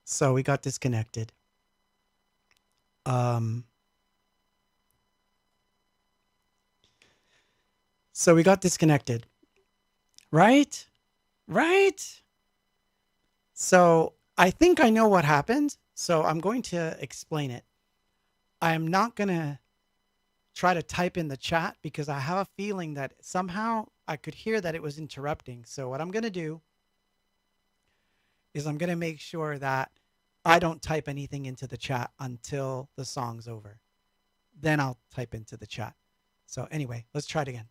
So we got disconnected. Um, so we got disconnected, right? Right? So I think I know what happened. So I'm going to explain it. I'm not going to try to type in the chat because I have a feeling that somehow I could hear that it was interrupting. So what I'm going to do is I'm going to make sure that I don't type anything into the chat until the song's over. Then I'll type into the chat. So anyway, let's try it again.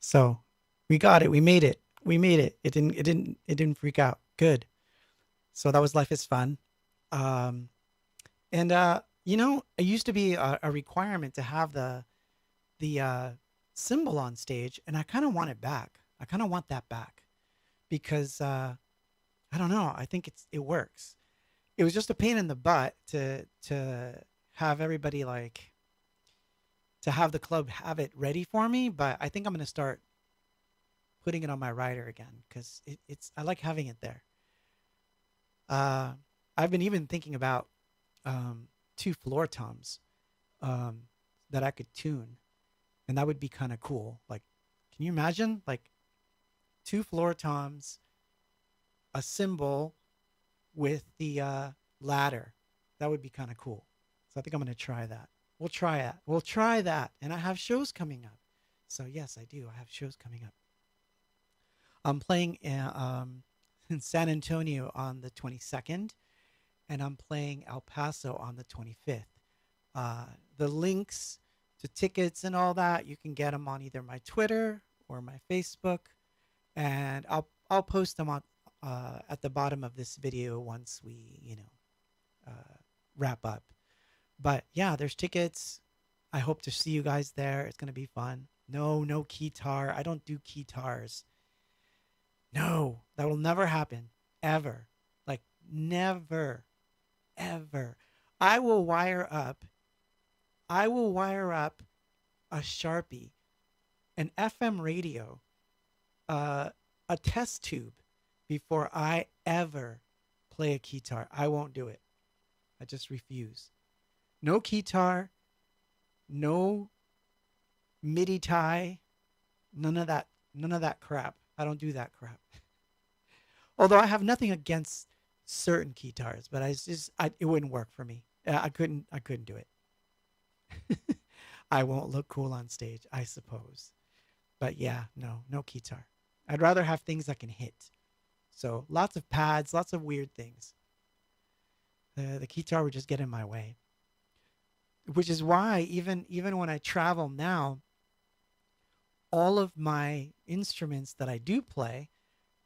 So we got it. We made it. We made it. It didn't freak out. Good. So that was Life is Fun. Um, and it used to be a requirement to have the symbol on stage, and I kind of want it back. I kind of want that back because I don't know. I think it works. It was just a pain in the butt to have everybody like to have the club have it ready for me, but I think I'm gonna start putting it on my rider again because it's I like having it there. Uh, I've been even thinking about um, two floor toms um, that I could tune, and that would be kind of cool. Like, can you imagine like two floor toms, a cymbal with the ladder? That would be kind of cool. So I think I'm going to try that. We'll try it. We'll try that. And I have shows coming up. So yes, I do. I have shows coming up. I'm playing in San Antonio on the 22nd, and I'm playing El Paso on the 25th. Uh, the links to tickets and all that, you can get them on either my Twitter or my Facebook, and I'll post them on at the bottom of this video once we wrap up. But yeah, there's tickets. I hope to see you guys there. It's gonna be fun. No keytar. I don't do keytars. No, that will never happen. Ever. Like never. Ever. I will wire up. I will wire up a Sharpie, an FM radio, uh, a test tube before I ever play a keytar. I won't do it. I just refuse. No keytar, no MIDI tie, none of that. None of that crap. I don't do that crap. Although I have nothing against certain keytars, but it wouldn't work for me. I couldn't do it. I won't look cool on stage, I suppose. But yeah, no keytar. I'd rather have things that can hit. So lots of pads, lots of weird things. The keytar would just get in my way, which is why even when I travel now, all of my instruments that I do play,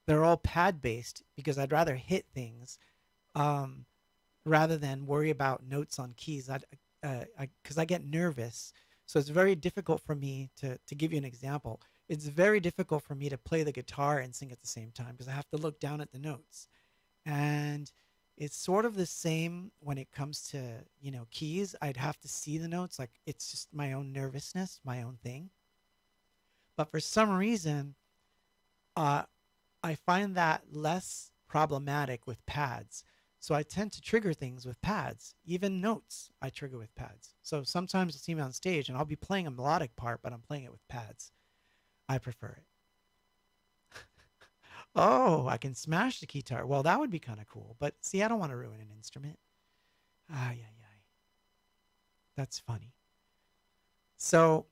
they're all pad based because I'd rather hit things um, rather than worry about notes on keys. Because I get nervous, so it's very difficult for me to give you an example. It's very difficult for me to play the guitar and sing at the same time because I have to look down at the notes, and it's sort of the same when it comes to keys. I'd have to see the notes, like it's just my own nervousness, my own thing. But for some reason, uh, I find that less problematic with pads. So I tend to trigger things with pads. Even notes I trigger with pads. So sometimes you'll see me on stage and I'll be playing a melodic part, but I'm playing it with pads. I prefer it. Oh, I can smash the guitar. Well, that would be kind of cool. But see, I don't want to ruin an instrument. Ay, ay, ay. That's funny. So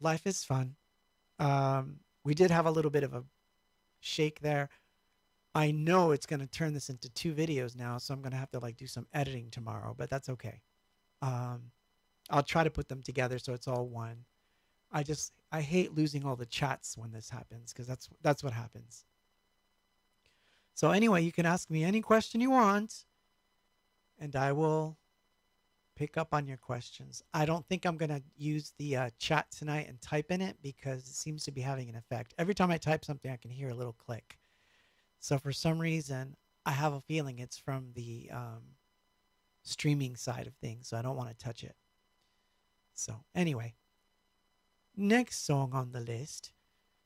life is fun. We did have a little bit of a shake there. I know it's going to turn this into two videos now, so I'm going to have to like do some editing tomorrow, but that's okay. Um, I'll try to put them together so it's all one. I hate losing all the chats when this happens because that's what happens. So anyway, you can ask me any question you want, and I will pick up on your questions. I don't think I'm going to use the chat tonight and type in it because it seems to be having an effect. Every time I type something, I can hear a little click. So for some reason, I have a feeling it's from the streaming side of things, so I don't want to touch it. So anyway, next song on the list.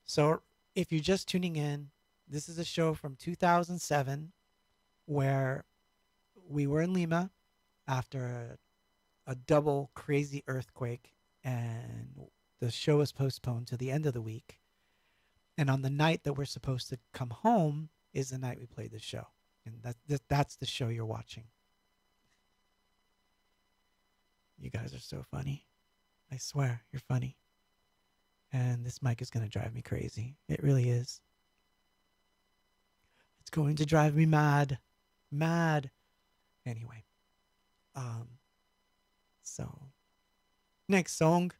So if you're just tuning in, this is a show from 2007 where we were in Lima after a double crazy earthquake, and the show was postponed to the end of the week. And on the night that we're supposed to come home is the night we played the show. And that's the show you're watching. You guys are so funny. I swear, you're funny. And this mic is going to drive me crazy. It really is. It's going to drive me mad. Mad. Anyway. So, next song.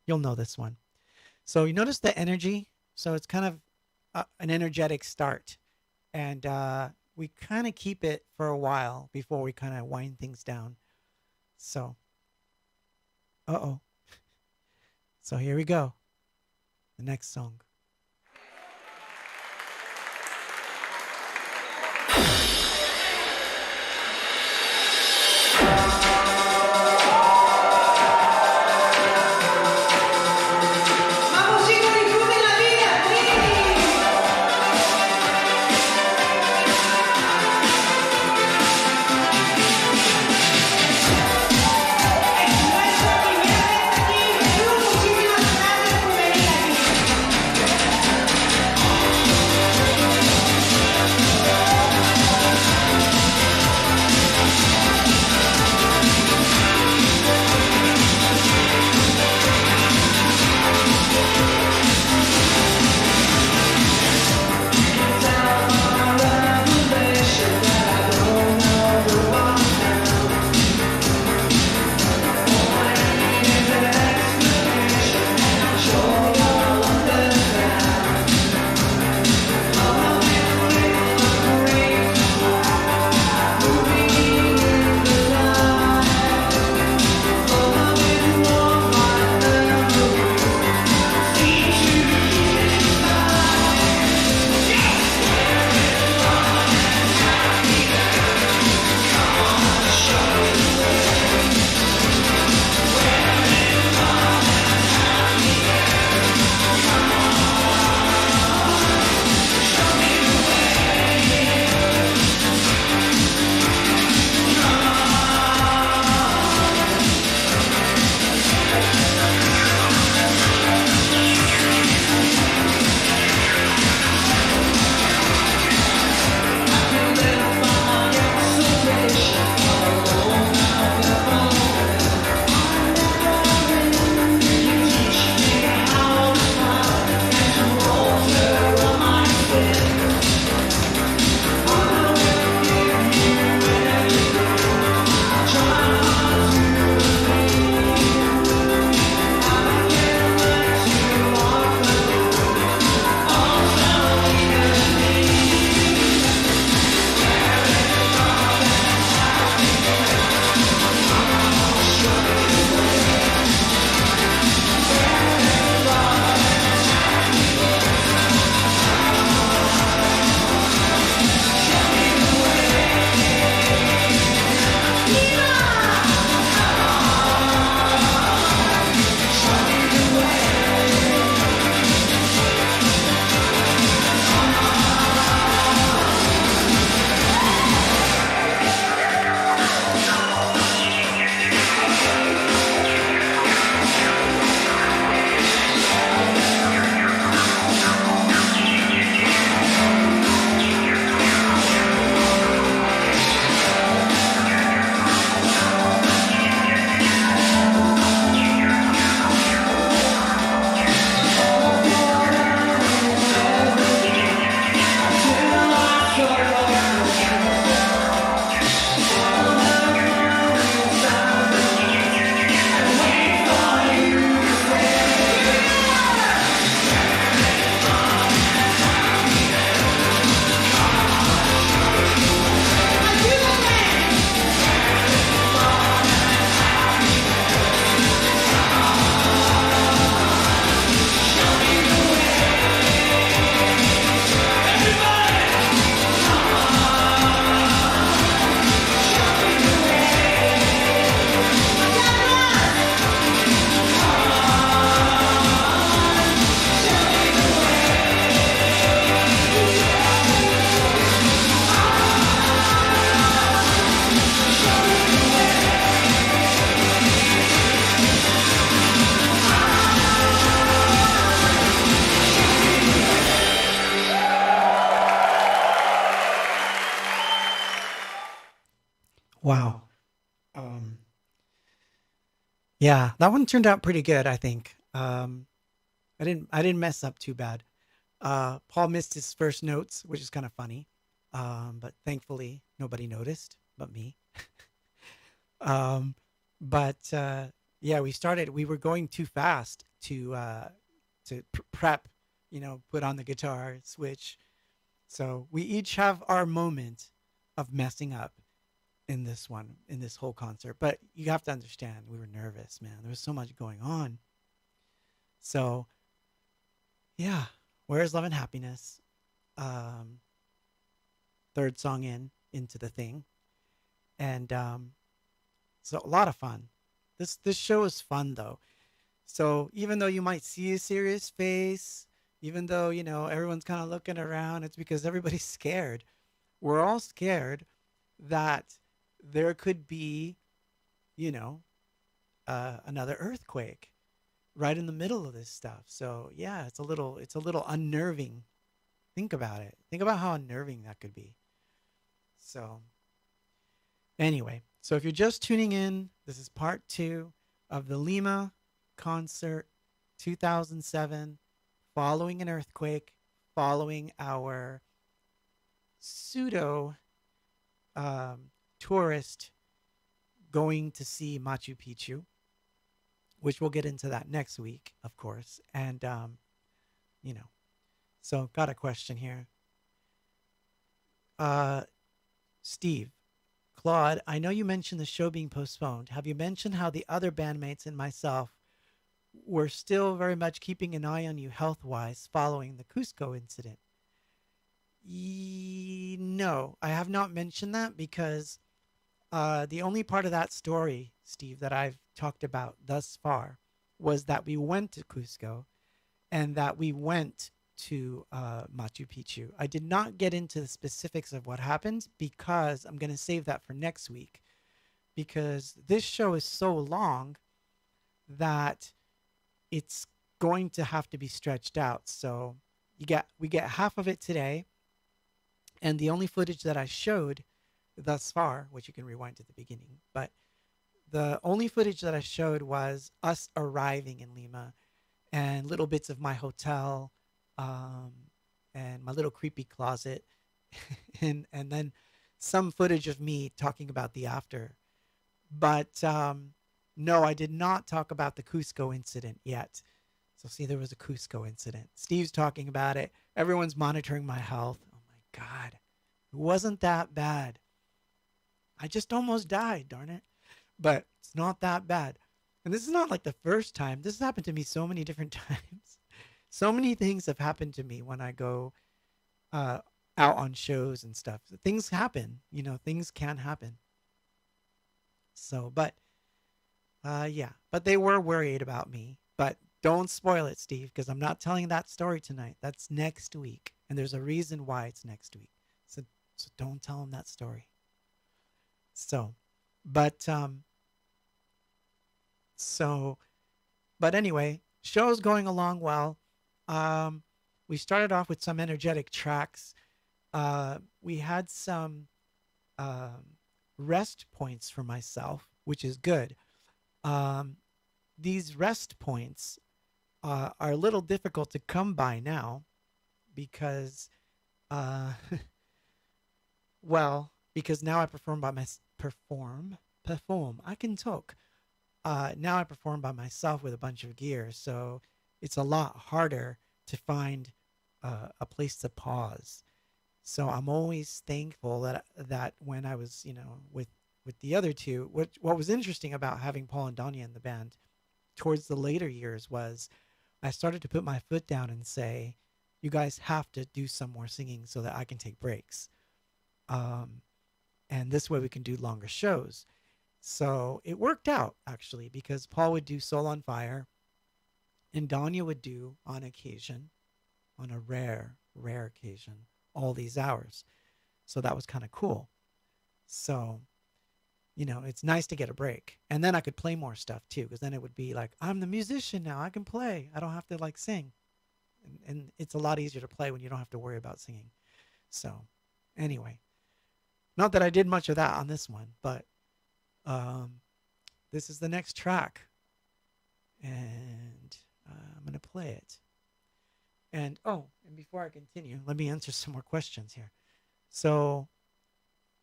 You'll know this one. So you notice the energy. So it's kind of an energetic start, and we kind of keep it for a while before we kind of wind things down. So, uh-oh. So here we go. The next song. Vamos chicos, disfruten la vida, sí. Nuestro primer vez aquí en Perú, muchísimas gracias por venir aquí. Wow. Um, yeah, that one turned out pretty good, I think. I didn't mess up too bad. Paul missed his first notes, which is kind of funny. But thankfully nobody noticed but me. Um, but yeah, we were going too fast to prep, put on the guitar, switch. So we each have our moment of messing up in this one, in this whole concert. But you have to understand, we were nervous, man. There was so much going on. So yeah, where's love and happiness? Um, third song into the thing, and so a lot of fun. This show is fun though. So even though you might see a serious face, even though everyone's kind of looking around, it's because everybody's scared. We're all scared that there could be, you know, another earthquake right in the middle of this stuff. So yeah, it's a little unnerving. Think about it. Think about how unnerving that could be. So anyway, so if you're just tuning in, this is part two of the Lima concert 2007, following an earthquake, following our pseudo um, tourist going to see Machu Picchu, which we'll get into that next week, of course. And, you know, so got a question here. Uh, Steve, Claude, I know you mentioned the show being postponed. Have you mentioned how the other bandmates and myself were still very much keeping an eye on you health wise following the Cusco incident? No, I have not mentioned that because the only part of that story, Steve, that I've talked about thus far was that we went to Cusco and that we went to Machu Picchu. I did not get into the specifics of what happened because I'm going to save that for next week because this show is so long that it's going to have to be stretched out. So we get half of it today, and the only footage that I showed thus far, which you can rewind to the beginning, but the only footage that I showed was us arriving in Lima and little bits of my hotel, um, and my little creepy closet, and then some footage of me talking about the after. But no, I did not talk about the Cusco incident yet. So see, there was a Cusco incident. Steve's talking about it. Everyone's monitoring my health. Oh my God, it wasn't that bad. I just almost died, darn it. But it's not that bad. And this is not like the first time. This has happened to me so many different times. So many things have happened to me when I go uh, out on shows and stuff. Things happen, things can happen. So, but yeah, but they were worried about me. But don't spoil it, Steve, because I'm not telling that story tonight. That's next week. And there's a reason why it's next week. So don't tell them that story. So, but so but anyway, show's going along well. Um, we started off with some energetic tracks. We had some um, rest points for myself, which is good. Um, these rest points are a little difficult to come by now because, uh, well, because now I perform by my perform. I can talk. Now I perform by myself with a bunch of gear, so it's a lot harder to find a place to pause. So I'm always thankful that when I was, with the other two, what was interesting about having Paul and Danya in the band towards the later years was I started to put my foot down and say, "You guys have to do some more singing so that I can take breaks, um, and this way we can do longer shows." So it worked out actually because Paul would do Soul on Fire and Danya would do on occasion, on a rare occasion, all these hours. So that was kind of cool. So, it's nice to get a break. And then I could play more stuff too, because then it would be like, I'm the musician now. I can play. I don't have to like sing. And it's a lot easier to play when you don't have to worry about singing. So, anyway, not that I did much of that on this one, but um, this is the next track. And I'm going to play it. And before I continue, let me answer some more questions here. So,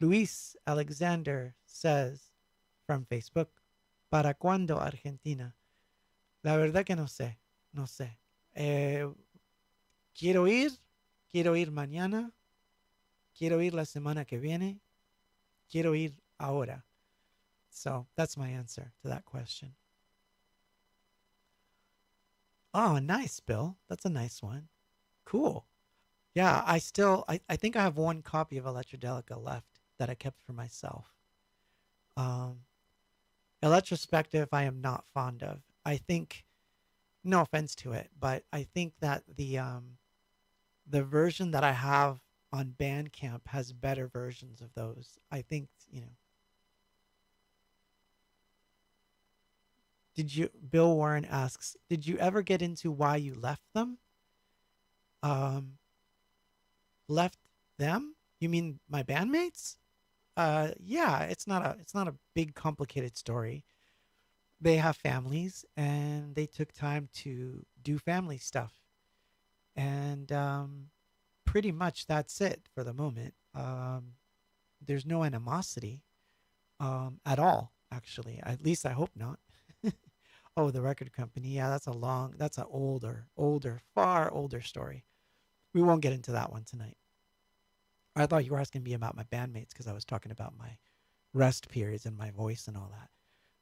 Luis Alexander says from Facebook, ¿Para cuándo Argentina? La verdad que no sé, no sé. Eh, quiero ir, quiero ir mañana, quiero ir la semana que viene, quiero ir ahora. So that's my answer to that question. Oh, nice, Bill. That's a nice one. Cool. Yeah, I think I have one copy of Electrodelica left that I kept for myself. Um, Electrospective, I am not fond of. I think, no offense to it, but I think that the version that I have on Bandcamp has better versions of those. I think, did you, Bill Warren asks, did you ever get into why you left them? Um, Left them? You mean my bandmates? Yeah, it's not a big complicated story. They have families and they took time to do family stuff. And pretty much that's it for the moment. There's no animosity at all, actually. At least I hope not. Oh, the record company. Yeah, that's an older, far older story. We won't get into that one tonight. I thought you were asking me about my bandmates because I was talking about my rest periods and my voice and all that.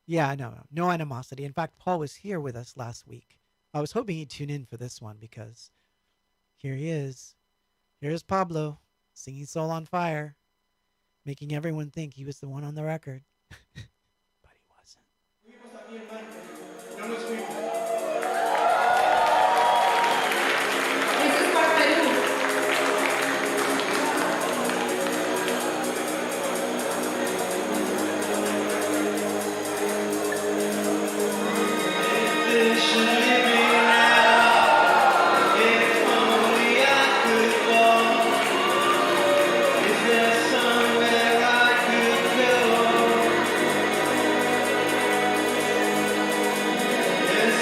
Yeah, no animosity. In fact, Paul was here with us last week. I was hoping he'd tune in for this one because here he is. Here's Pablo singing Soul on Fire, making everyone think he was the one on the record. But he wasn't. This is for Peru. There's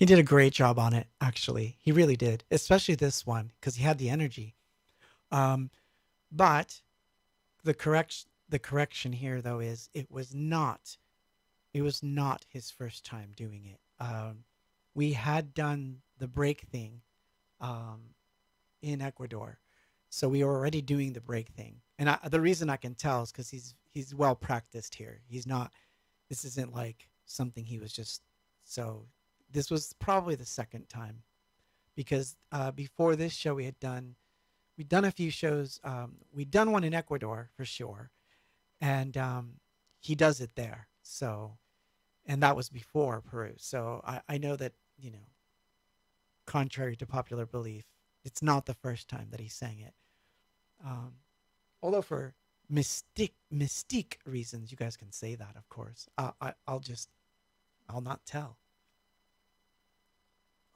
He did a great job on it, actually. He really did, especially this one because he had the energy. Um, but the correction here though is it was not his first time doing it. We had done the break thing um, in Ecuador, so we were already doing the break thing. And the reason I can tell is because he's well practiced here. He's not. This isn't like something he was just so. This was probably the second time because before this show we'd done a few shows. We'd done one in Ecuador for sure, and he does it there. So, and that was before Peru. So I know that contrary to popular belief, it's not the first time that he sang it. Um, Although for mystique reasons, you guys can say that, of course. I'll not tell.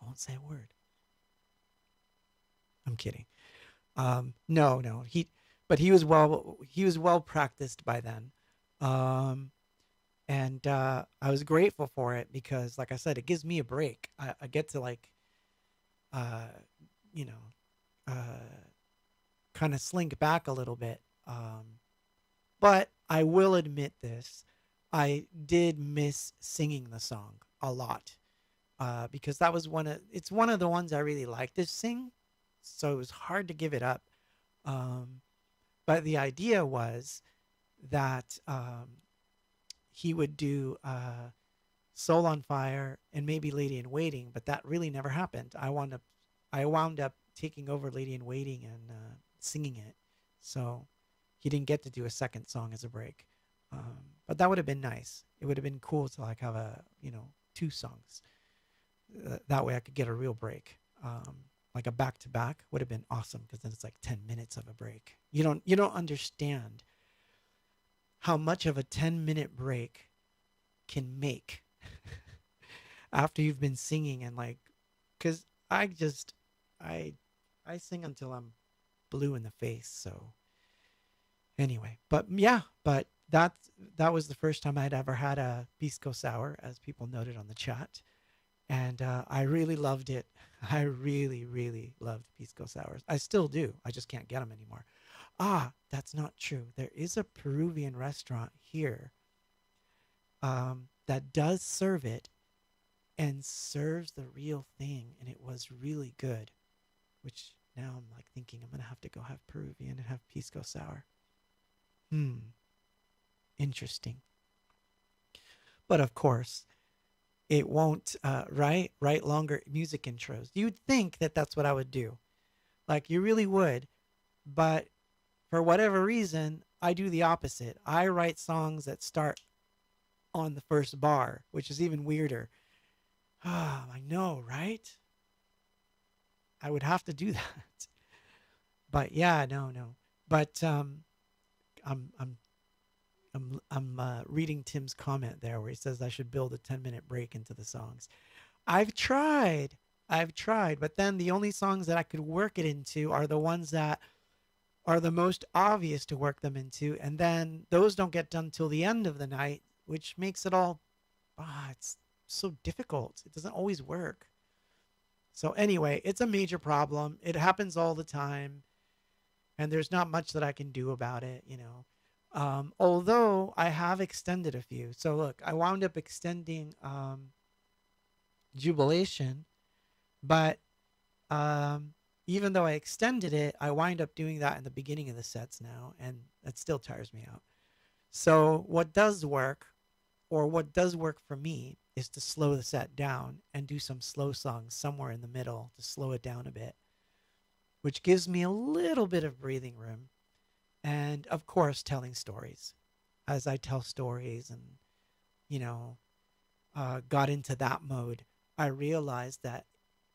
I won't say a word. I'm kidding. No, no. But he was well practiced by then. Um, and I was grateful for it because, like I said, it gives me a break. I get to like, uh, you know, kind of slink back a little bit. But I will admit this: I did miss singing the song a lot because that was it's one of the ones I really liked to sing, so it was hard to give it up. Um, but the idea was that he would do Soul on Fire and maybe Lady in Waiting, but that really never happened. I wound up taking over Lady in Waiting and singing it, so he didn't get to do a second song as a break. But that would have been nice. It would have been cool to like have a two songs. That way I could get a real break. Like a back to back would have been awesome because then it's like 10 minutes of a break. You don't understand how much of a 10-minute break can make after you've been singing and like because I I sing until I'm blue in the face. So anyway, but yeah, but that was the first time I'd ever had a pisco sour, as people noted on the chat, and I really loved it. I really, really loved pisco sours. I still do. I just can't get them anymore. Ah, that's not true. There is a Peruvian restaurant here that does serve it and serves the real thing, and it was really good. Which now I'm like thinking I'm gonna have to go have Peruvian and have pisco sour. Hmm, interesting. But of course, it won't write longer music intros. You'd think that that's what I would do, like you really would, but for whatever reason, I do the opposite. I write songs that start on the first bar, which is even weirder. Ah, I know, right? I would have to do that. But yeah, no, no. But I'm I'm I'm reading Tim's comment there where he says I should build a 10-minute break into the songs. I've tried. I've tried, but then the only songs that I could work it into are the ones that are the most obvious to work them into, and then those don't get done till the end of the night, which makes it all it's so difficult. It doesn't always work. So anyway, it's a major problem. It happens all the time, and there's not much that I can do about it. Although I have extended a few. So look, I wound up extending Jubilation, but um, even though I extended it, I wind up doing that in the beginning of the sets now, and that still tires me out. So what does work for me is to slow the set down and do some slow songs somewhere in the middle to slow it down a bit, which gives me a little bit of breathing room. And of course, telling stories. As I tell stories and, you know, got into that mode, I realized that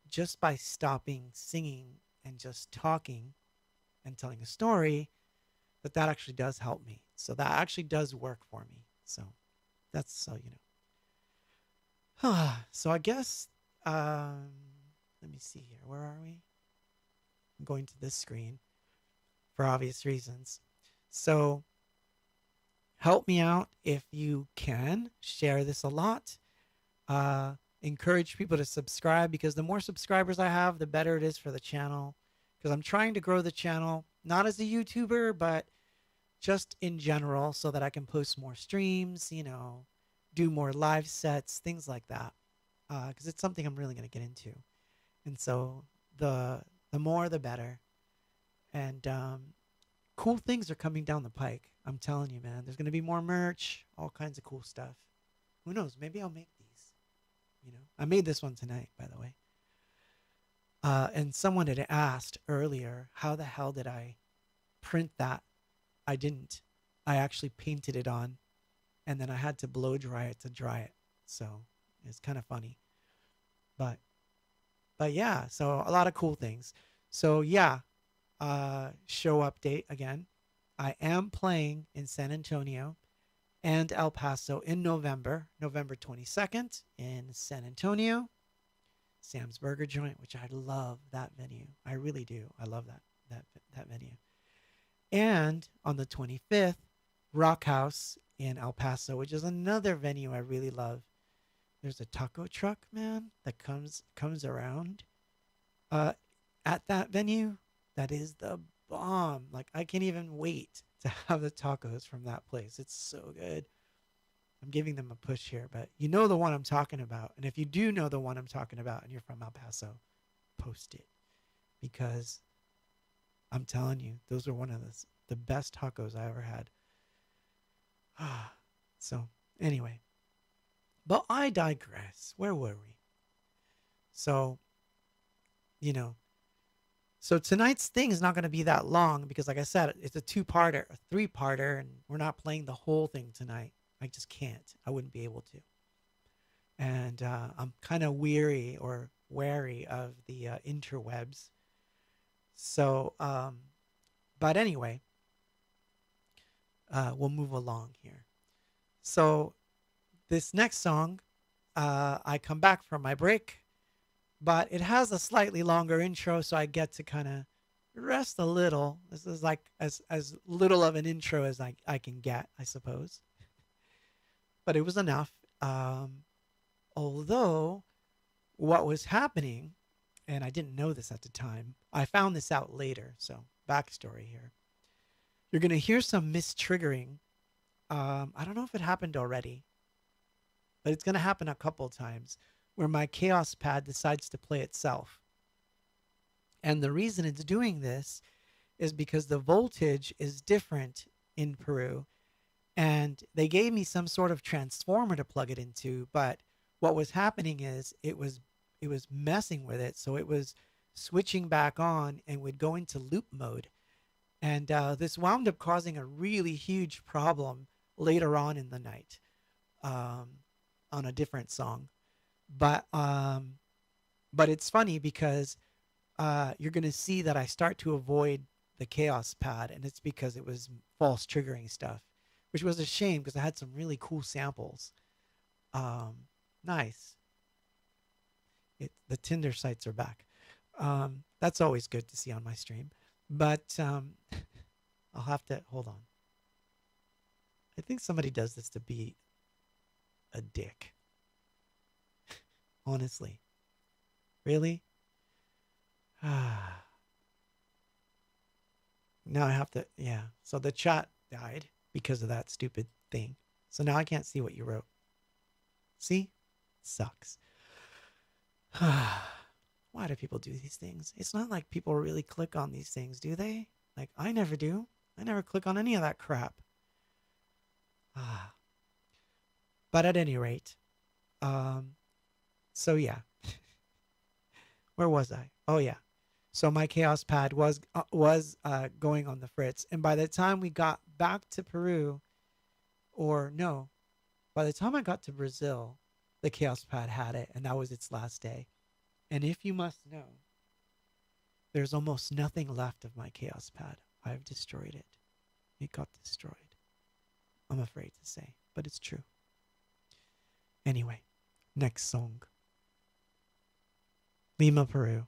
just by stopping singing and just talking and telling a story, that actually does help me. So that actually does work for me. So that's so I guess let me see here. Where are we? I'm going to this screen for obvious reasons. So help me out if you can share this a lot. encourage people to subscribe because the more subscribers I have, the better it is for the channel. Because I'm trying to grow the channel, not as a YouTuber, but just in general, so that I can post more streams, do more live sets, things like that. Because it's something I'm really going to get into. And so the more, the better. And cool things are coming down the pike. I'm telling you, man. There's going to be more merch, all kinds of cool stuff. Who knows? Maybe I'll make these. I made this one tonight, by the way. And someone had asked earlier, how the hell did I print that? I didn't. I actually painted it on, and then I had to blow dry it to dry it. So it's kind of funny. But yeah, so a lot of cool things. So yeah, show update again. I am playing in San Antonio and El Paso in November 22nd in San Antonio, Sam's Burger Joint, which I love that venue. I really do. I love that venue. And on the 25th, Rock House in El Paso, which is another venue I really love. There's a taco truck, man, that comes around at that venue. That is the bomb. Like, I can't even wait to have the tacos from that place. It's so good. I'm giving them a push here, but you know the one I'm talking about. And if you do know the one I'm talking about and you're from El Paso, post it, because I'm telling you, those are one of the best tacos I ever had. So anyway, but I digress. Where were we? So, so tonight's thing is not going to be that long because, like I said, it's a two-parter, a three-parter, and we're not playing the whole thing tonight. I just can't. I wouldn't be able to. And I'm kind of wary of the interwebs. So, but anyway, we'll move along here. So this next song, I come back from my break, but it has a slightly longer intro, so I get to kind of rest a little. This is like as little of an intro as I can get, I suppose. But it was enough. Although what was happening, and I didn't know this at the time, I found this out later. So backstory here. You're going to hear some mistriggering. I don't know if it happened already, but it's going to happen a couple of times where my Chaos Pad decides to play itself. And the reason it's doing this is because the voltage is different in Peru. And they gave me some sort of transformer to plug it into, but what was happening is it was messing with it. So it was switching back on and would go into loop mode. And this wound up causing a really huge problem later on in the night on a different song. But it's funny because you're going to see that I start to avoid the Chaos Pad, and it's because it was false triggering stuff, which was a shame because I had some really cool samples. Nice. The Tinder sites are back. That's always good to see on my stream. But I'll have to hold on. I think somebody does this to be a dick. Honestly. Really? Now I have to, yeah. So the chat died because of that stupid thing. So now I can't see what you wrote. See? Sucks. Why do people do these things? It's not like people really click on these things, do they? Like, I never do. I never click on any of that crap. But at any rate, so yeah. Where was I? Oh yeah. So my Chaos Pad was going on the fritz, and by the time we got back to Peru, or no, by the time I got to Brazil, the Chaos Pad had it, and that was its last day. And if you must know, there's almost nothing left of my Chaos Pad. I've destroyed it. It got destroyed. I'm afraid to say, but it's true. Anyway, next song. Lima, Peru.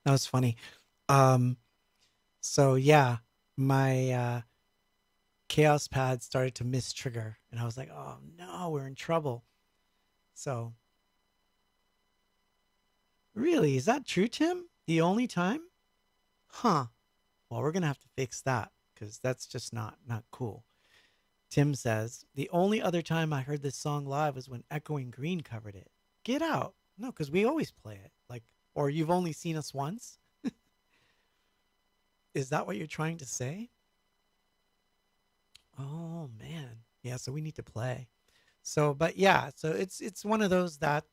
That was funny. Um, so yeah, my chaos pad started to miss trigger, and I was like, "Oh no, we're in trouble." So really, is that true, Tim? The only time? Huh. Well, we're gonna have to fix that because that's just not cool. Tim says the only other time I heard this song live was when Echoing Green covered it. Get out! No, because we always play it. Like, or you've only seen us once. Is that what you're trying to say? Oh man, yeah. So we need to play. So, but yeah, so it's one of those that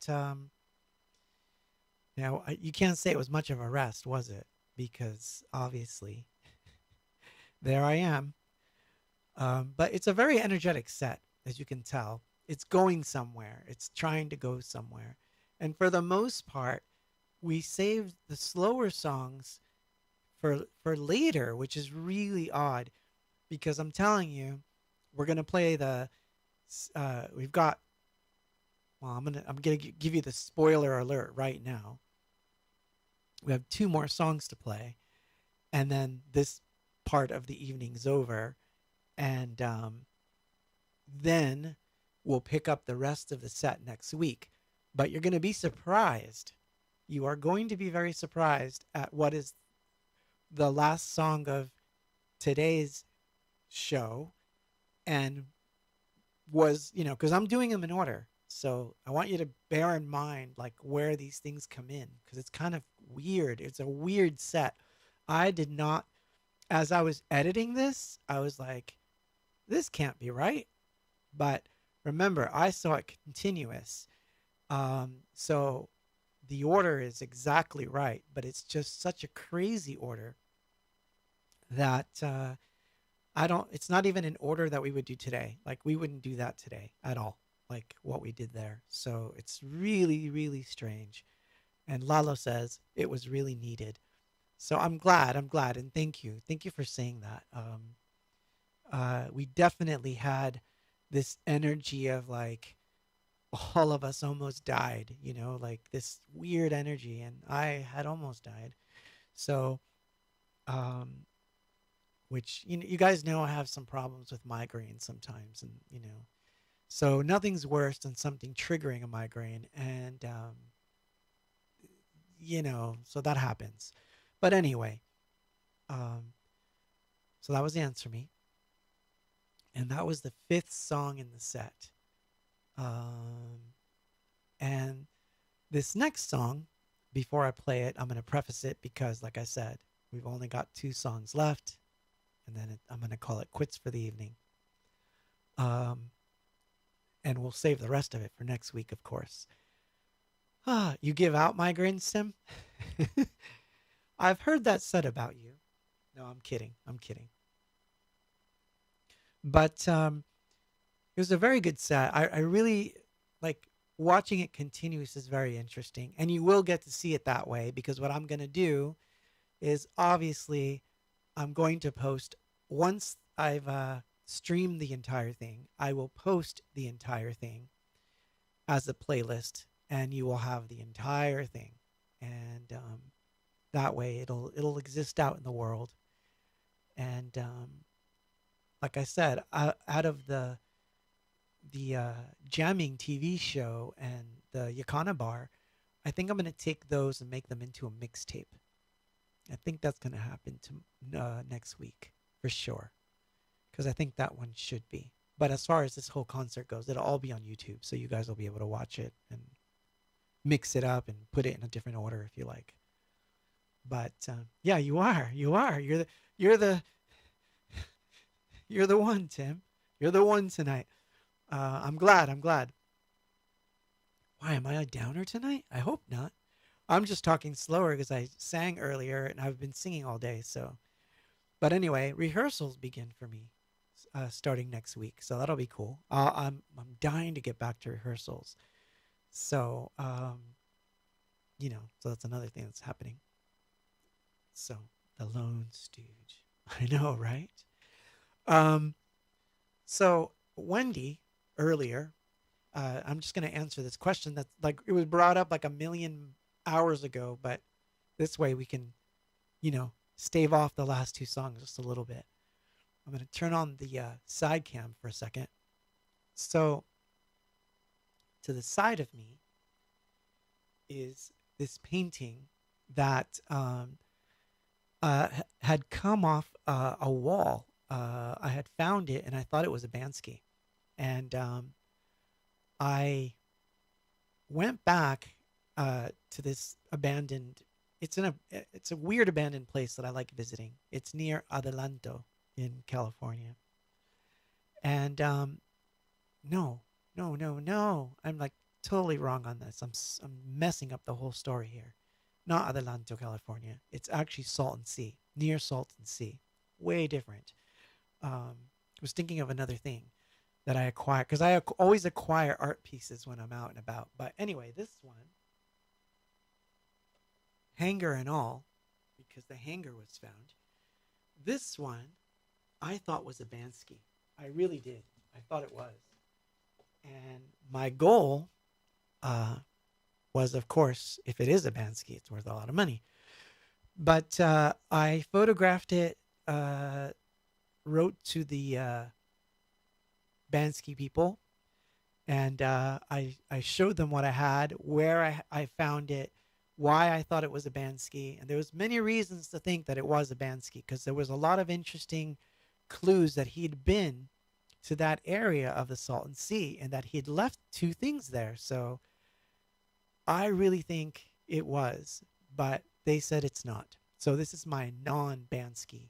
you can't say it was much of a rest, was it? Because obviously there I am. But it's a very energetic set, as you can tell. It's going somewhere. It's trying to go somewhere, and for the most part, we saved the slower songs for later, which is really odd because I'm telling you, we're gonna play the. We've got. Well, I'm gonna give you the spoiler alert right now. We have two more songs to play, and then this part of the evening's over, and then we'll pick up the rest of the set next week. But you're going to be surprised. You are going to be very surprised at what is the last song of today's show, and because I'm doing them in order. So I want you to bear in mind like where these things come in because it's kind of weird. It's a weird set. I did not, as I was editing this, I was like, this can't be right. But remember, I saw it continuous. So the order is exactly right, but it's just such a crazy order that I don't, it's not even an order that we would do today. Like, we wouldn't do that today at all, like what we did there. So it's really, really strange. And Lalo says it was really needed. So I'm glad, and thank you. Thank you for saying that. We definitely had this energy of like, all of us almost died, like this weird energy, and I had almost died. So, um, which you guys know I have some problems with migraines sometimes, and so nothing's worse than something triggering a migraine, and so that happens. But anyway, um, so that was Answer Me, and that was the fifth song in the set. Um, and this next song, before I play it, I'm going to preface it because, like I said, we've only got two songs left, and then I'm going to call it quits for the evening. Um, and we'll save the rest of it for next week, of course. You give out migraines, Sim? I've heard that said about you. No, I'm kidding. I'm kidding. But it was a very good set. I really like watching it continuous is very interesting. And you will get to see it that way because what I'm going to do is obviously I'm going to post once I've streamed the entire thing, I will post the entire thing as a playlist and you will have the entire thing. And that way it'll exist out in the world. And like I said, out of the jamming TV show and the Yakana bar, I think I'm going to take those and make them into a mixtape. I think that's going to happen to next week for sure, because I think that one should be. But as far as this whole concert goes, it'll all be on YouTube, so you guys will be able to watch it and mix it up and put it in a different order if you like. But yeah, you are, you're the you're the one, Tim. You're the one tonight. I'm glad. I'm glad. Why am I a downer tonight? I hope not. I'm just talking slower because I sang earlier and I've been singing all day. So, but anyway, rehearsals begin for me starting next week, so that'll be cool. I'm dying to get back to rehearsals. So, so that's another thing that's happening. So the Lone Stooge, I know, right? Um, so Wendy earlier, I'm just going to answer this question that like it was brought up like a million hours ago, but This way we can, stave off the last two songs just a little bit. I'm going to turn on the side cam for a second. So to the side of me is this painting that had come off a wall. I had found it and I thought it was a Bansky. And I went back to this abandoned. It's a weird abandoned place that I like visiting. It's near Adelanto in California. And no, no, no, no. I'm like totally wrong on this. I'm messing up the whole story here. Not Adelanto, California. It's actually Salton Sea, near Salton Sea. Way different. I was thinking of another thing that I acquire because I always acquire art pieces when I'm out and about. But anyway, this one, hanger and all, because the hanger was found. This one, I thought was a Bansky. I really did. I thought it was. And my goal was, of course, if it is a Bansky, it's worth a lot of money. But I photographed it, wrote to the Bansky people, and I showed them what I had, where I found it, why I thought it was a Bansky, and there was many reasons to think that it was a Bansky because there was a lot of interesting clues that he'd been to that area of the Salton Sea and that he'd left two things there. So I really think it was, but they said it's not. So this is my non-Bansky.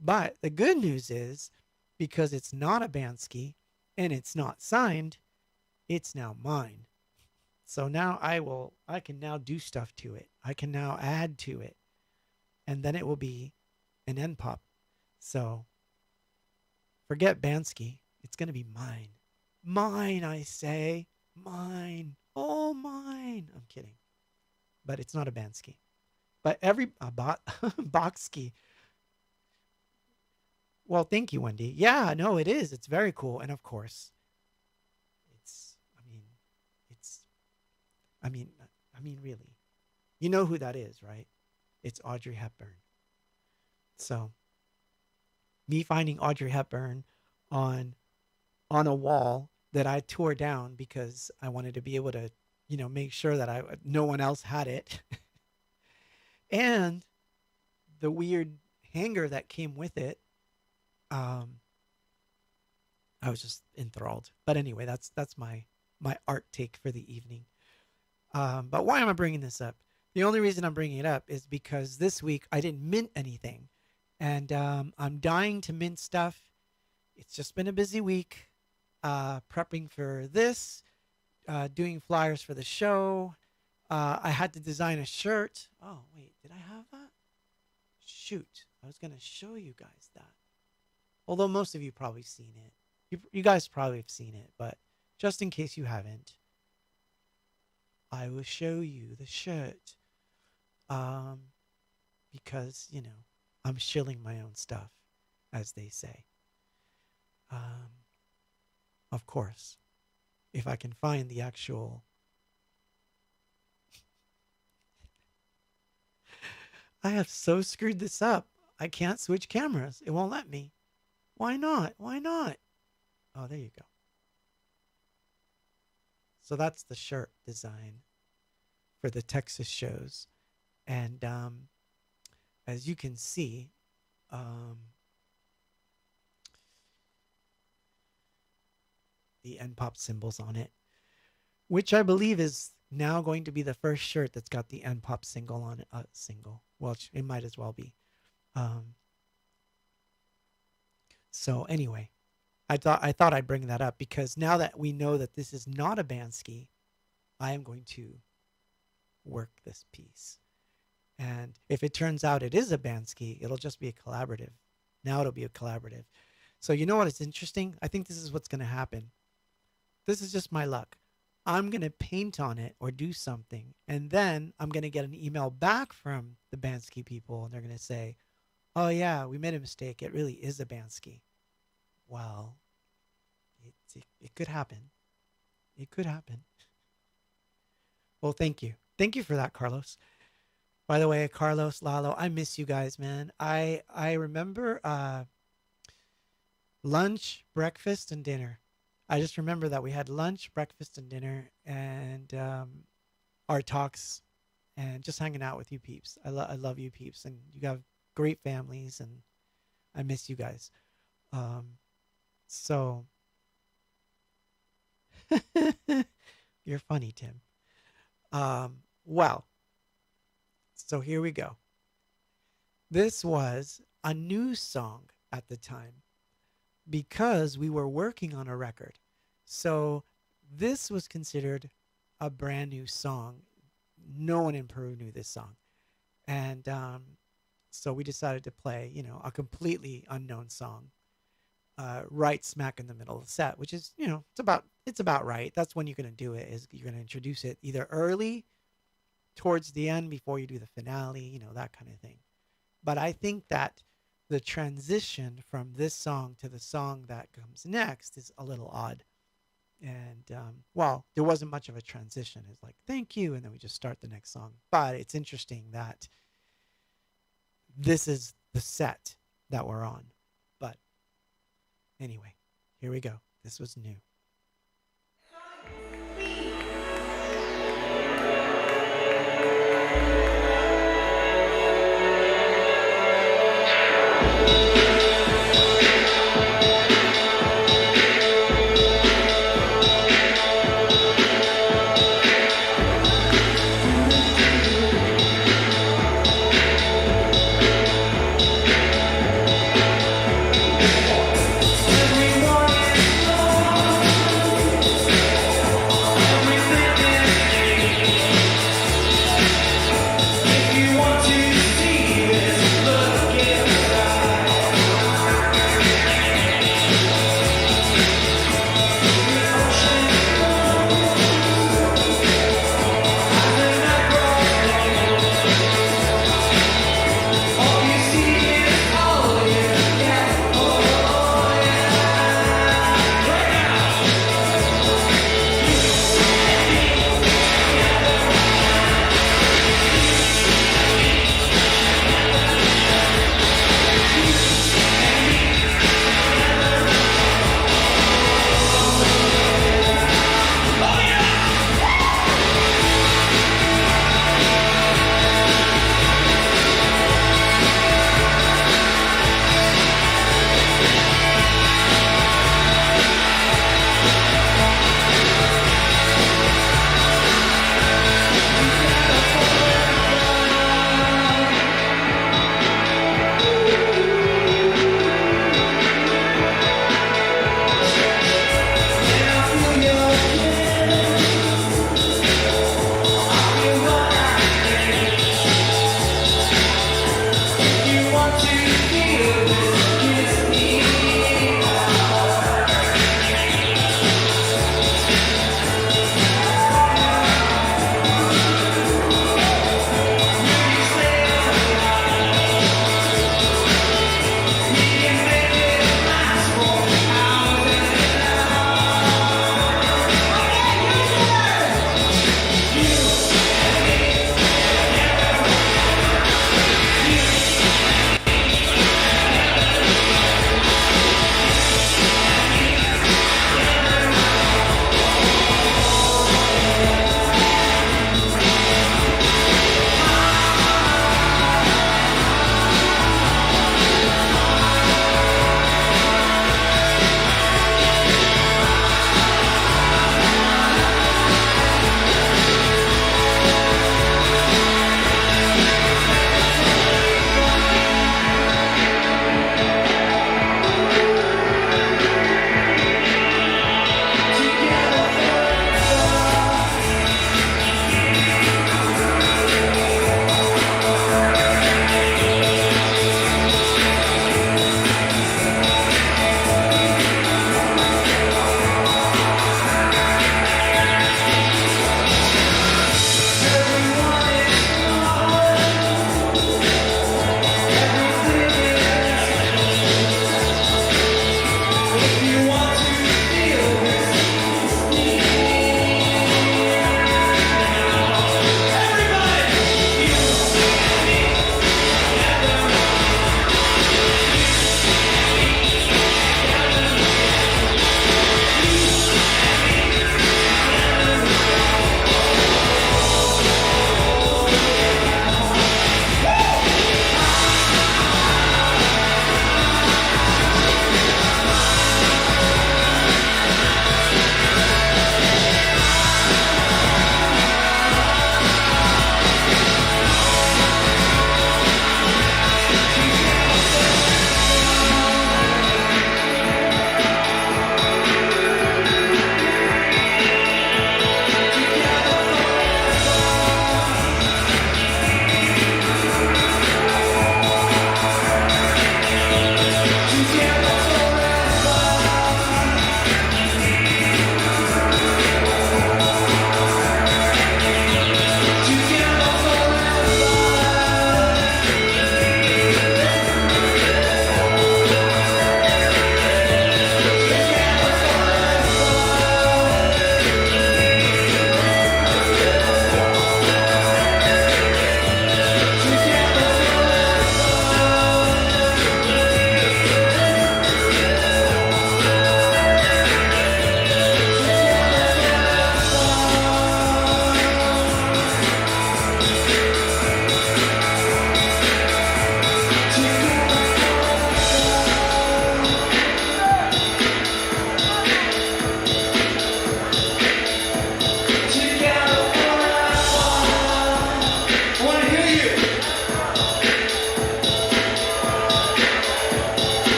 But the good news is because it's not a Bansky and it's not signed, it's now mine. So now I can now do stuff to it. I can now add to it. And then it will be an end pop. So forget Bansky. It's going to be mine. Mine, I say. Mine. All mine. I'm kidding. But it's not a Bansky. But Boxski. Well, thank you, Wendy. Yeah, no, it is. It's very cool. And of course, it's, it's, I mean, really. You know who that is, right? It's Audrey Hepburn. So, me finding Audrey Hepburn on on a wall that I tore down because I wanted to be able to, make sure that I no one else had it. And the weird hanger that came with it, um, I was just enthralled. But anyway, that's my art take for the evening. But why am I bringing this up? The only reason I'm bringing it up is because this week I didn't mint anything, and I'm dying to mint stuff. It's just been a busy week, prepping for this, doing flyers for the show. I had to design a shirt. Oh wait, did I have that? Shoot, I was gonna show you guys that. Although most of you probably seen it, you guys probably have seen it, but just in case you haven't, I will show you the shirt. Um, because I'm shilling my own stuff, as they say. Um, of course, if I can find the actual. I have so screwed this up. I can't switch cameras. It won't let me. Why not? Why not? Oh, there you go. So that's the shirt design for the Texas shows. And as you can see, um, the N pop symbols on it, which I believe is now going to be the first shirt that's got the N pop single on it. Single. Well, it might as well be. Um, so anyway, I thought I'd bring that up because now that we know that this is not a Bansky, I am going to work this piece. And if it turns out it is a Bansky, it'll just be a collaborative. Now it'll be a collaborative. So you know what is interesting? I think this is what's going to happen. This is just my luck. I'm going to paint on it or do something. And then I'm going to get an email back from the Bansky people. And they're going to say, oh, yeah, we made a mistake. It really is a Bansky. Well, it could happen. It could happen. Well, thank you. Thank you for that, Carlos. By the way, Carlos, Lalo, I miss you guys, man. I remember lunch, breakfast, and dinner. I just remember that we had lunch, breakfast, and dinner, and our talks, and just hanging out with you peeps. I love you peeps, and you have great families, and I miss you guys. Um, so you're funny, Tim. Well, so here we go. This was a new song at the time because we were working on a record. So this was considered a brand new song. No one in Peru knew this song. And so we decided to play, a completely unknown song right smack in the middle of the set, which is, it's about right. That's when you're going to do it, is you're going to introduce it either early, towards the end, before you do the finale, that kind of thing. But I think that the transition from this song to the song that comes next is a little odd. And well, there wasn't much of a transition. It's like, thank you. And then we just start the next song. But it's interesting that this is the set that we're on. But anyway, here we go. This was new. Everyone is lost.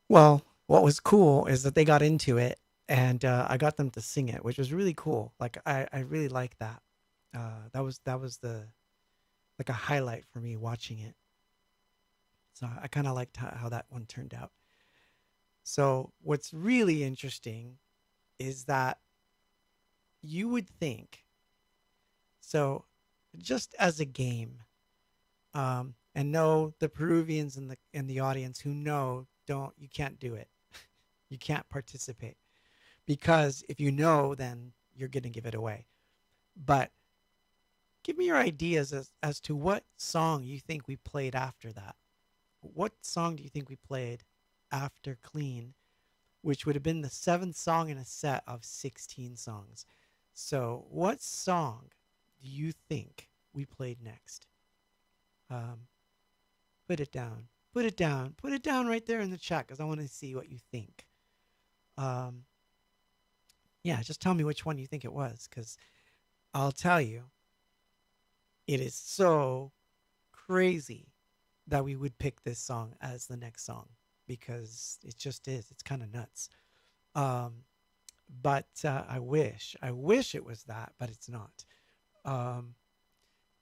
Well, what was cool is that they got into it, and I got them to sing it, which was really cool. Like I really like that. That was the like a highlight for me watching it. So I kind of liked how that one turned out. So what's really interesting is that you would think so just as a game, and no, the Peruvians in the audience who know don't you can't do it. You can't participate because if you know, then you're going to give it away. But give me your ideas as to what song you think we played after that. What song do you think we played after Clean, which would have been the seventh song in a set of 16 songs? So, what song do you think we played next? Um, put it down. Put it down. Put it down right there in the chat because I want to see what you think. Um, yeah, just tell me which one you think it was because I'll tell you, it is so crazy that we would pick this song as the next song because it just is. It's kind of nuts. Um, but I wish it was that, but it's not. Um,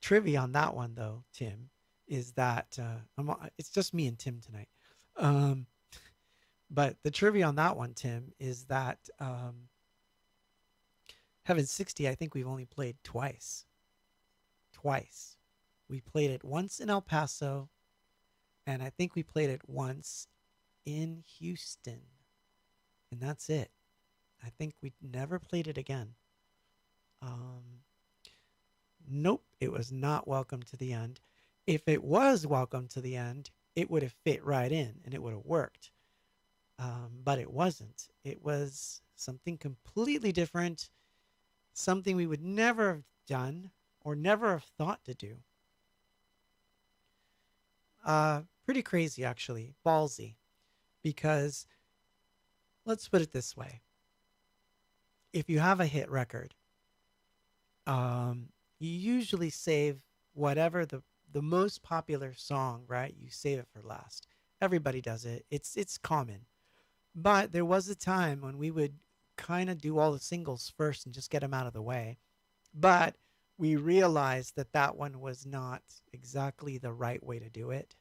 Trivia on that one though, Tim, is that it's just me and Tim tonight. Um, but the trivia on that one, Tim, is that Heaven 60, I think we've only played twice. Twice. We played it once in El Paso, and I think we played it once in Houston. And that's it. I think we never played it again. Um, nope, it was not Welcome to the End. If it was Welcome to the End, it would have fit right in and it would have worked. But it wasn't. It was something completely different, something we would never have done or never have thought to do. Pretty crazy, actually, ballsy, because let's put it this way: if you have a hit record, you usually save whatever the most popular song, right? You save it for last. Everybody does it. It's common. But there was a time when we would kind of do all the singles first and just get them out of the way. But we realized that that one was not exactly the right way to do it,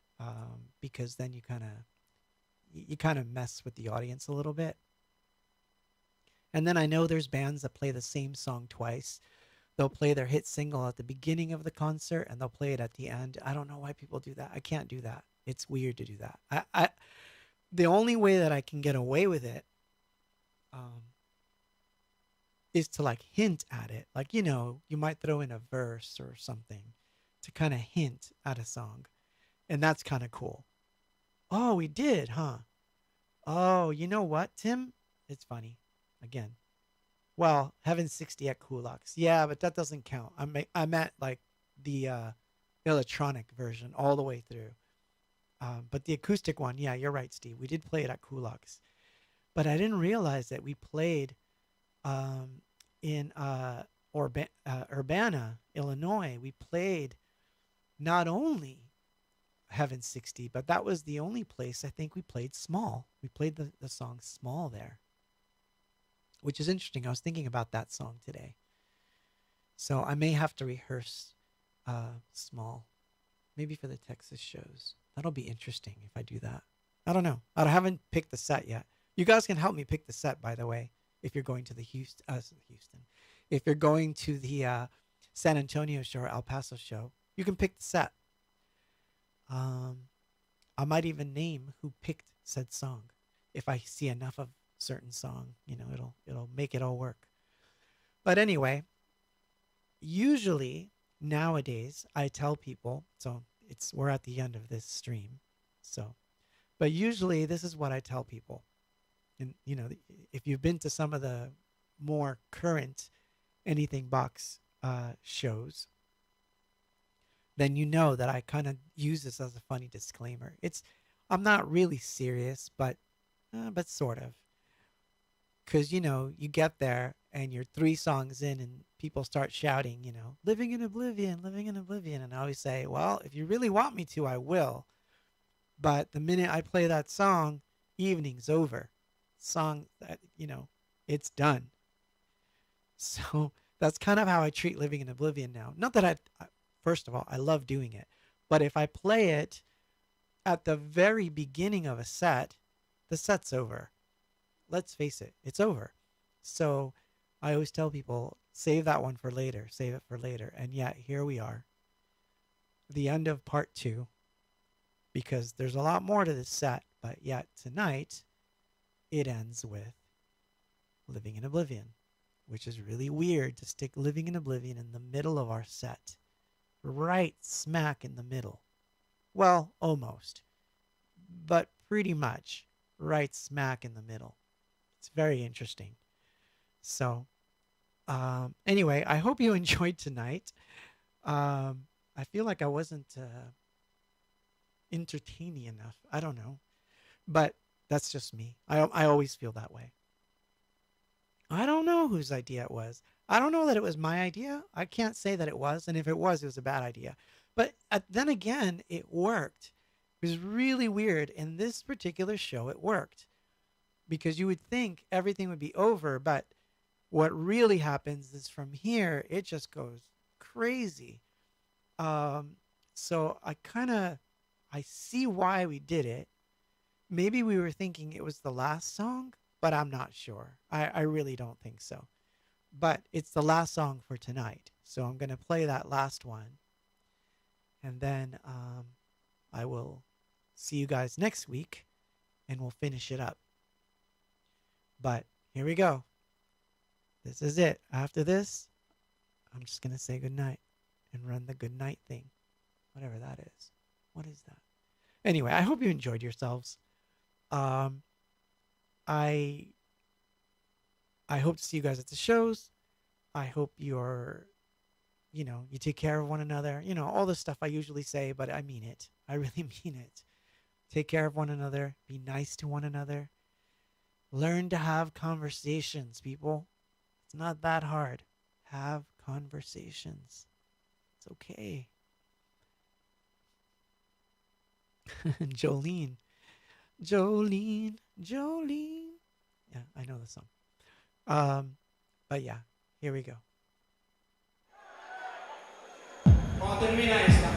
because then you kind of mess with the audience a little bit. And then I know there's bands that play the same song twice. They'll play their hit single at the beginning of the concert and they'll play it at the end. I don't know why people do that. I can't do that. It's weird to do that. The only way that I can get away with it, um, is to like hint at it. Like, you might throw in a verse or something to kind of hint at a song. And that's kind of cool. Oh, we did, huh? Oh, you know what, Tim? It's funny. Again. Well, Heaven 60 at Kulaks. Yeah, but that doesn't count. I meant like the electronic version all the way through. But the acoustic one, yeah, you're right, Steve. We did play it at Kulaks. But I didn't realize that we played um, in Urbana, Illinois. We played not only Heaven 60, but that was the only place I think we played Small. We played the song Small there, which is interesting. I was thinking about that song today. So I may have to rehearse Small, maybe for the Texas shows. That'll be interesting if I do that. I don't know. I haven't picked the set yet. You guys can help me pick the set, by the way, if you're going to the Houston. If you're going to the San Antonio show or El Paso show, you can pick the set. Um, I might even name who picked said song. If I see enough of certain song, it'll make it all work. But anyway, usually nowadays I tell people, so we're at the end of this stream. So, but usually this is what I tell people. And if you've been to some of the more current Anything Box shows, then you know that I kind of use this as a funny disclaimer. I'm not really serious, but sort of. Because, you get there and you're 3 songs in and people start shouting, living in oblivion, living in oblivion. And I always say, well, if you really want me to, I will. But the minute I play that song, evening's over. Song that, it's done. So that's kind of how I treat Living in Oblivion now. Not that first of all, I love doing it, but if I play it at the very beginning of a set, the set's over. Let's face it, it's over. So I always tell people, save that one for later, save it for later. And yet, here we are, the end of part 2, because there's a lot more to this set, but yet tonight, it ends with Living in Oblivion, which is really weird to stick Living in Oblivion in the middle of our set, right smack in the middle. Well, almost, but pretty much right smack in the middle. It's very interesting. So, anyway, I hope you enjoyed tonight. I feel like I wasn't entertaining enough. I don't know, but that's just me. I always feel that way. I don't know whose idea it was. I don't know that it was my idea. I can't say that it was, and if it was a bad idea. But then again, it worked. It was really weird. In this particular show, it worked because you would think everything would be over, but what really happens is from here, it just goes crazy. So I see why we did it. Maybe we were thinking it was the last song, but I'm not sure. I really don't think so. But it's the last song for tonight. So I'm going to play that last one. And then I will see you guys next week and we'll finish it up. But here we go. This is it. After this, I'm just going to say goodnight and run the goodnight thing. Whatever that is. What is that? Anyway, I hope you enjoyed yourselves. I hope to see you guys at the shows. I hope you take care of one another. All the stuff I usually say, but I mean it. I really mean it. Take care of one another. Be nice to one another. Learn to have conversations, people. It's not that hard. Have conversations. It's okay. Jolene. Jolene. Jolene. Yeah, I know the song. But yeah, here we go. Cuando termina esta.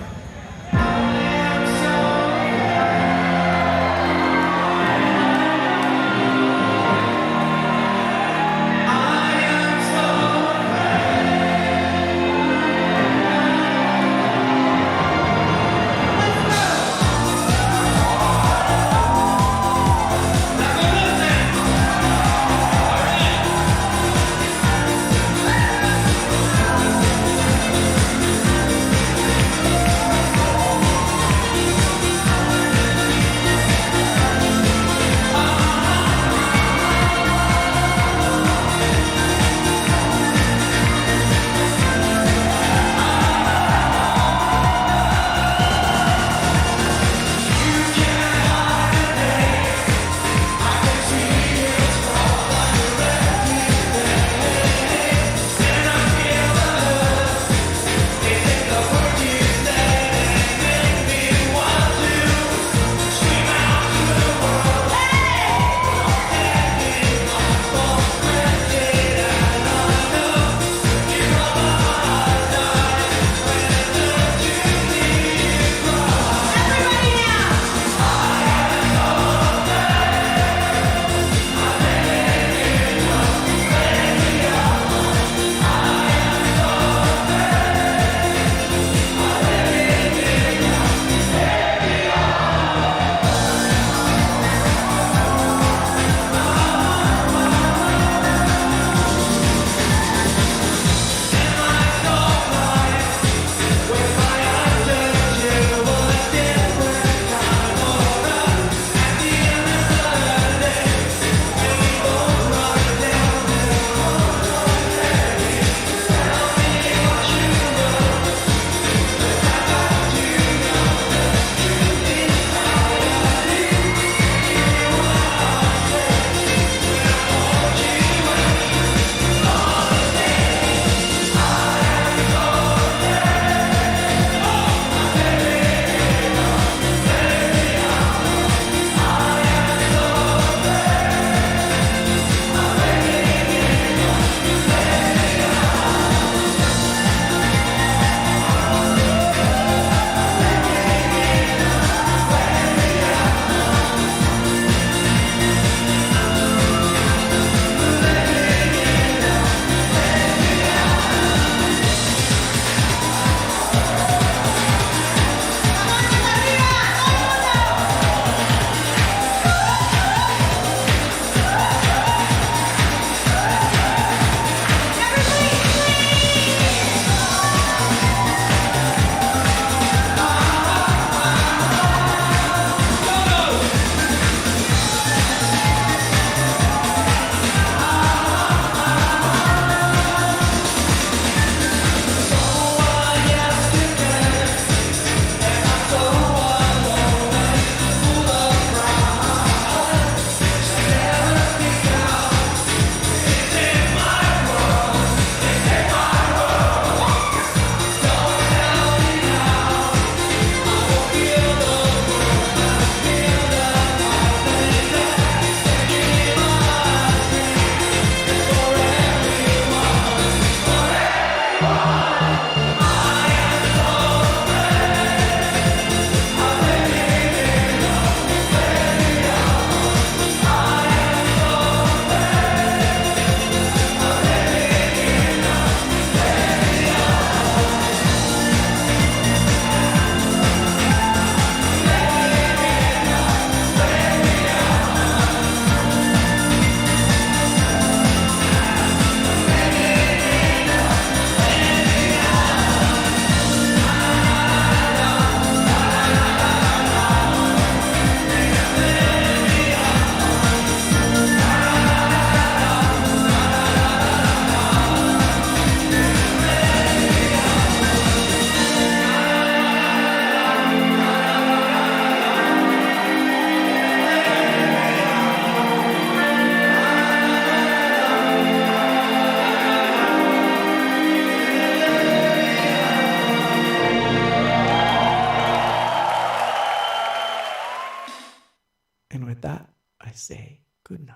And with that, I say good night.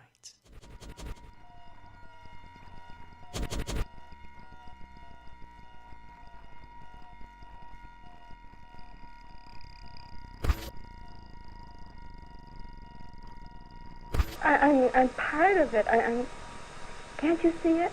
I'm part of it. Can't you see it?